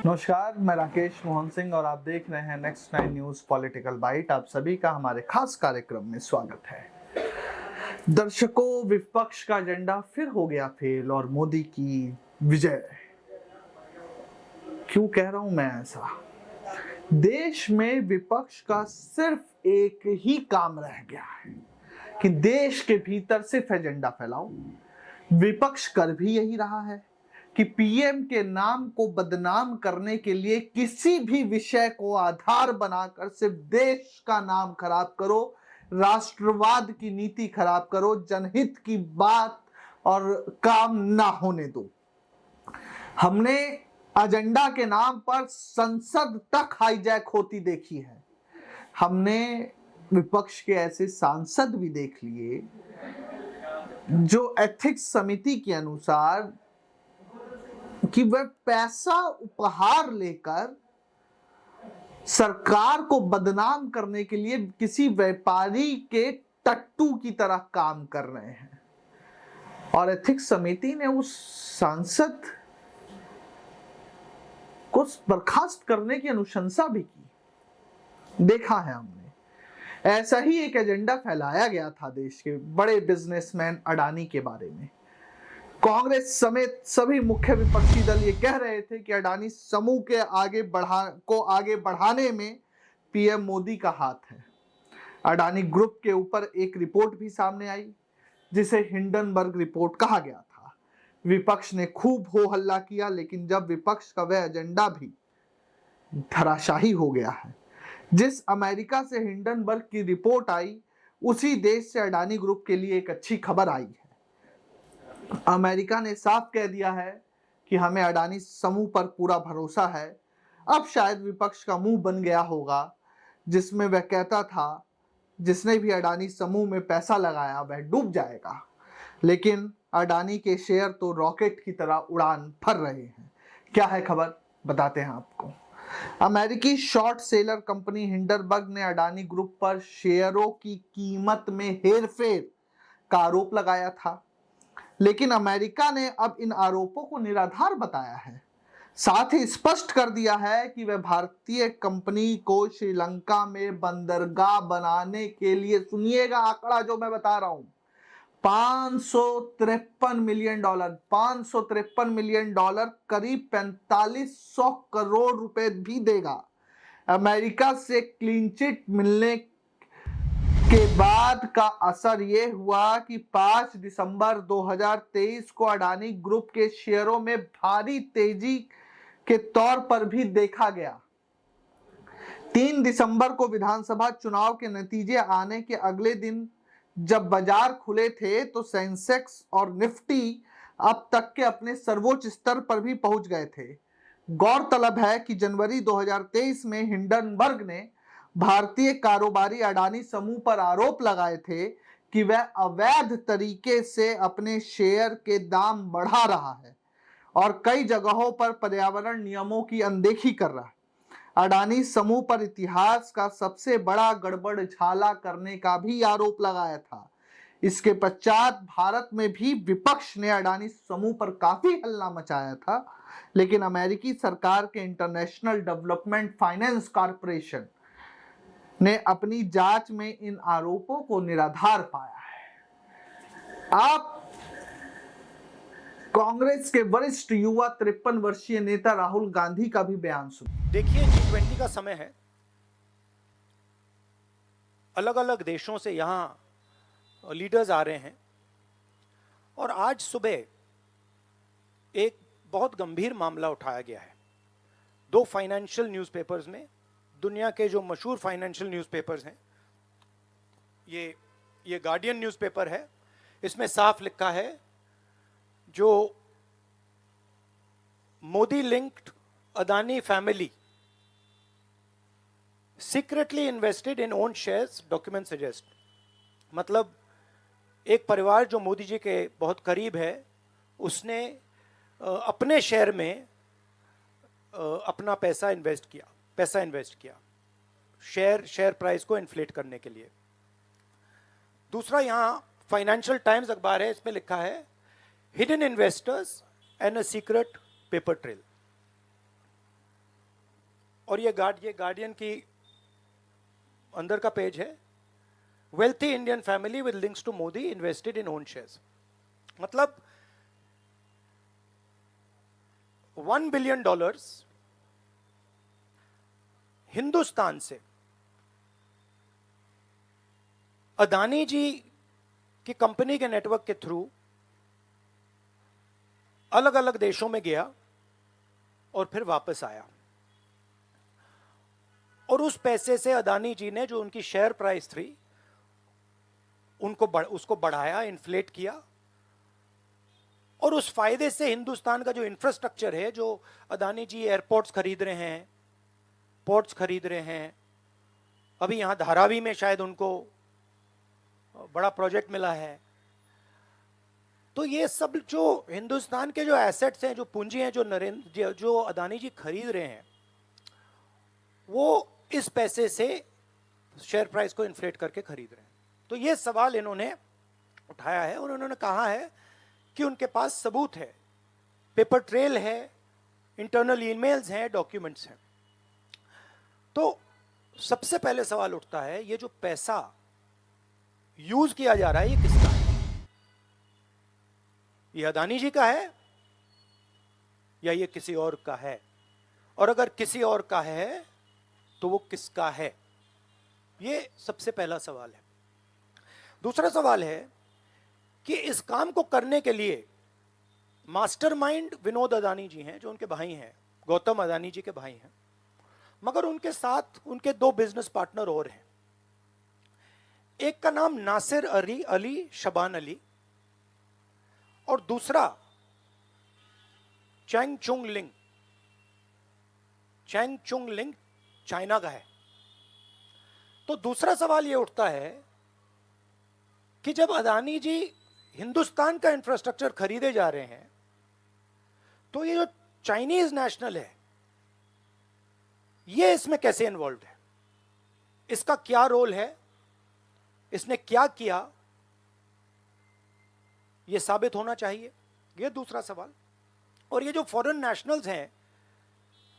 नमस्कार, मैं राकेश मोहन सिंह और आप देख रहे हैं नेक्स्ट 9 न्यूज पॉलिटिकल बाइट। आप सभी का हमारे खास कार्यक्रम में स्वागत है। दर्शकों, विपक्ष का एजेंडा फिर हो गया फेल और मोदी की विजय। क्यों कह रहा हूं मैं ऐसा? देश में विपक्ष का सिर्फ एक ही काम रह गया है कि देश के भीतर सिर्फ एजेंडा फैलाओ। विपक्ष कर भी यही रहा है कि पीएम के नाम को बदनाम करने के लिए किसी भी विषय को आधार बनाकर सिर्फ देश का नाम खराब करो, राष्ट्रवाद की नीति खराब करो, जनहित की बात और काम ना होने दो। हमने एजेंडा के नाम पर संसद तक हाईजैक होती देखी है। हमने विपक्ष के ऐसे सांसद भी देख लिए जो एथिक्स समिति के अनुसार कि वह पैसा उपहार लेकर सरकार को बदनाम करने के लिए किसी व्यापारी के टट्टू की तरह काम कर रहे हैं। और एथिक्स समिति ने उस सांसद को बर्खास्त करने की अनुशंसा भी की। देखा है हमने। ऐसा ही एक एजेंडा फैलाया गया था देश के बड़े बिजनेसमैन अडानी के बारे में। कांग्रेस समेत सभी मुख्य विपक्षी दल ये कह रहे थे कि अडानी समूह के आगे बढ़ाने में पीएम मोदी का हाथ है। अडानी ग्रुप के ऊपर एक रिपोर्ट भी सामने आई जिसे हिंडनबर्ग रिपोर्ट कहा गया था। विपक्ष ने खूब हो हल्ला किया, लेकिन जब विपक्ष का वह एजेंडा भी धराशाही हो गया है। जिस अमेरिका से हिंडनबर्ग की रिपोर्ट आई, उसी देश से अडानी ग्रुप के लिए एक अच्छी खबर आई है। अमेरिका ने साफ कह दिया है कि हमें अडानी समूह पर पूरा भरोसा है। अब शायद विपक्ष का मुंह बन गया होगा, जिसमें वह कहता था जिसने भी अडानी समूह में पैसा लगाया वह डूब जाएगा, लेकिन अडानी के शेयर तो रॉकेट की तरह उड़ान भर रहे हैं। क्या है खबर, बताते हैं आपको। अमेरिकी शॉर्ट सेलर कंपनी हिंडनबर्ग ने अडानी ग्रुप पर शेयरों की कीमत में हेरफेर का आरोप लगाया था, लेकिन अमेरिका ने अब इन आरोपों को निराधार बताया है। साथ ही स्पष्ट कर दिया है कि वह भारतीय कंपनी को श्रीलंका में बंदरगाह बनाने के लिए, सुनिएगा आंकड़ा जो मैं बता रहा हूं, $553 मिलियन, $553 मिलियन, करीब 4500 करोड़ रुपए भी देगा। अमेरिका से क्लीन चिट मिलने के बाद का असर यह हुआ कि 5 दिसंबर 2023 को अडानी ग्रुप के शेयरों में भारी तेजी के तौर पर भी देखा गया। 3 दिसंबर को विधानसभा चुनाव के नतीजे आने के अगले दिन जब बाजार खुले थे तो सेंसेक्स और निफ्टी अब तक के अपने सर्वोच्च स्तर पर भी पहुंच गए थे। गौरतलब है कि जनवरी 2023 में हिंडनबर्ग ने भारतीय कारोबारी अडानी समूह पर आरोप लगाए थे कि वह अवैध तरीके से अपने शेयर के दाम बढ़ा रहा है और कई जगहों पर पर्यावरण नियमों की अनदेखी कर रहा है। अडानी समूह पर इतिहास का सबसे बड़ा गड़बड़झाला करने का भी आरोप लगाया था। इसके पश्चात भारत में भी विपक्ष ने अडानी समूह पर काफी हल्ला मचाया था, लेकिन अमेरिकी सरकार के इंटरनेशनल डेवलपमेंट फाइनेंस कॉरपोरेशन ने अपनी जांच में इन आरोपों को निराधार पाया है। आप कांग्रेस के वरिष्ठ युवा 53 वर्षीय नेता राहुल गांधी का भी बयान सुनिए। देखिए, G20 का समय है। अलग अलग देशों से यहां लीडर्स आ रहे हैं और आज सुबह एक बहुत गंभीर मामला उठाया गया है। 2 फाइनेंशियल न्यूज़पेपर्स में, दुनिया के जो मशहूर फाइनेंशियल न्यूज़पेपर्स हैं, ये गार्डियन न्यूज़पेपर है। इसमें साफ लिखा है, जो Modi linked Adani family secretly invested in own shares, document suggest. मतलब एक परिवार जो मोदी जी के बहुत करीब है, उसने अपने शेयर में अपना पैसा इन्वेस्ट किया शेयर प्राइस को इन्फ्लेट करने के लिए। दूसरा, यहां फाइनेंशियल टाइम्स अखबार है, इसमें लिखा है hidden investors and a secret paper trail. और ये गार्डियन की अंदर का पेज है, wealthy Indian family with links to Modi invested in own shares. मतलब $1 बिलियन हिंदुस्तान से अदानी जी की कंपनी के नेटवर्क के थ्रू अलग अलग देशों में गया और फिर वापस आया, और उस पैसे से अदानी जी ने जो उनकी शेयर प्राइस थी उसको बढ़ाया, इन्फ्लेट किया, और उस फायदे से हिंदुस्तान का जो इंफ्रास्ट्रक्चर है, जो अदानी जी एयरपोर्ट्स खरीद रहे हैं, पोर्ट्स खरीद रहे हैं, अभी यहां धारावी में शायद उनको बड़ा प्रोजेक्ट मिला है, तो ये सब जो हिंदुस्तान के जो एसेट्स हैं, जो पूंजी हैं, जो अदानी जी खरीद रहे हैं, वो इस पैसे से शेयर प्राइस को इन्फ्लेट करके खरीद रहे हैं। तो ये सवाल इन्होंने उठाया है और उन्होंने कहा है कि उनके पास सबूत है, पेपर ट्रेल है, इंटरनल ईमेल्स हैं, डॉक्यूमेंट्स हैं। तो सबसे पहले सवाल उठता है, ये जो पैसा यूज किया जा रहा है, ये किसका है? ये अदानी जी का है या ये किसी और का है? और अगर किसी और का है तो वो किसका है? ये सबसे पहला सवाल है। दूसरा सवाल है कि इस काम को करने के लिए मास्टरमाइंड विनोद अदानी जी हैं, जो उनके भाई हैं, गौतम अदानी जी के भाई हैं, मगर उनके साथ उनके 2 बिजनेस पार्टनर और हैं। एक का नाम नासिर अली शबान अली और दूसरा चैंग चुंग लिंग चाइना का है। तो दूसरा सवाल यह उठता है कि जब अदानी जी हिंदुस्तान का इंफ्रास्ट्रक्चर खरीदे जा रहे हैं, तो ये जो चाइनीज नेशनल है, ये इसमें कैसे इन्वॉल्व है? इसका क्या रोल है? इसने क्या किया? ये साबित होना चाहिए। ये दूसरा सवाल। और ये जो फॉरेन नेशनल्स हैं,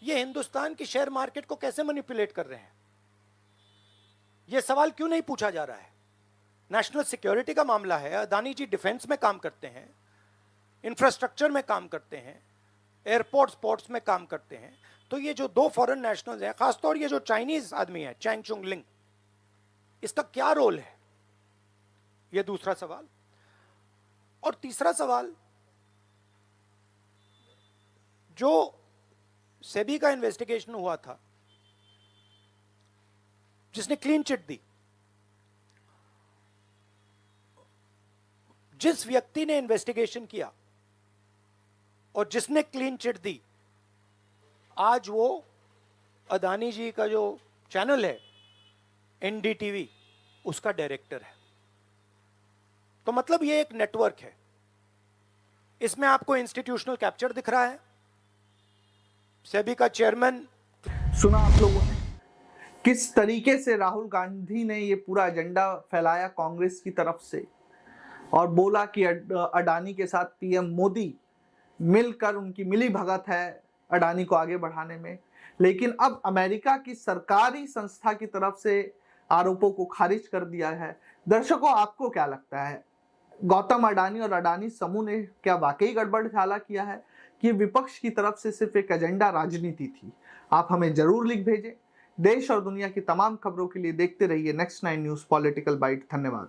ये हिंदुस्तान की शेयर मार्केट को कैसे मैनिपुलेट कर रहे हैं? ये सवाल क्यों नहीं पूछा जा रहा है? नेशनल सिक्योरिटी का मामला है। अदानी जी डिफेंस में काम करते हैं, इंफ्रास्ट्रक्चर में काम करते हैं, एयरपोर्ट्स पोर्ट्स में काम करते हैं। तो ये जो 2 फॉरेन नेशनल्स हैं, खासतौर ये जो चाइनीज आदमी है चैंग चुंग लिंग, इसका क्या रोल है? ये दूसरा सवाल। और तीसरा सवाल, जो सेबी का इन्वेस्टिगेशन हुआ था, जिसने क्लीन चिट दी, जिस व्यक्ति ने इन्वेस्टिगेशन किया और जिसने क्लीन चिट दी, आज वो अदानी जी का जो चैनल है एनडीटीवी, उसका डायरेक्टर है। तो मतलब ये एक नेटवर्क है। इसमें आपको इंस्टीट्यूशनल कैप्चर दिख रहा है, सेबी का चेयरमैन। सुना आप लोगों ने किस तरीके से राहुल गांधी ने ये पूरा एजेंडा फैलाया कांग्रेस की तरफ से, और बोला कि अडानी के साथ पीएम मोदी मिलकर उनकी मिली भगत है अडानी को आगे बढ़ाने में। लेकिन अब अमेरिका की सरकारी संस्था की तरफ से आरोपों को खारिज कर दिया है। दर्शकों, आपको क्या लगता है, गौतम अडानी और अडानी समूह ने क्या वाकई गड़बड़ झाला किया है कि विपक्ष की तरफ से सिर्फ एक एजेंडा राजनीति थी? आप हमें जरूर लिख भेजें। देश और दुनिया की तमाम खबरों के लिए देखते रहिए नेक्स्ट 9 न्यूज पॉलिटिकल बाइट। धन्यवाद।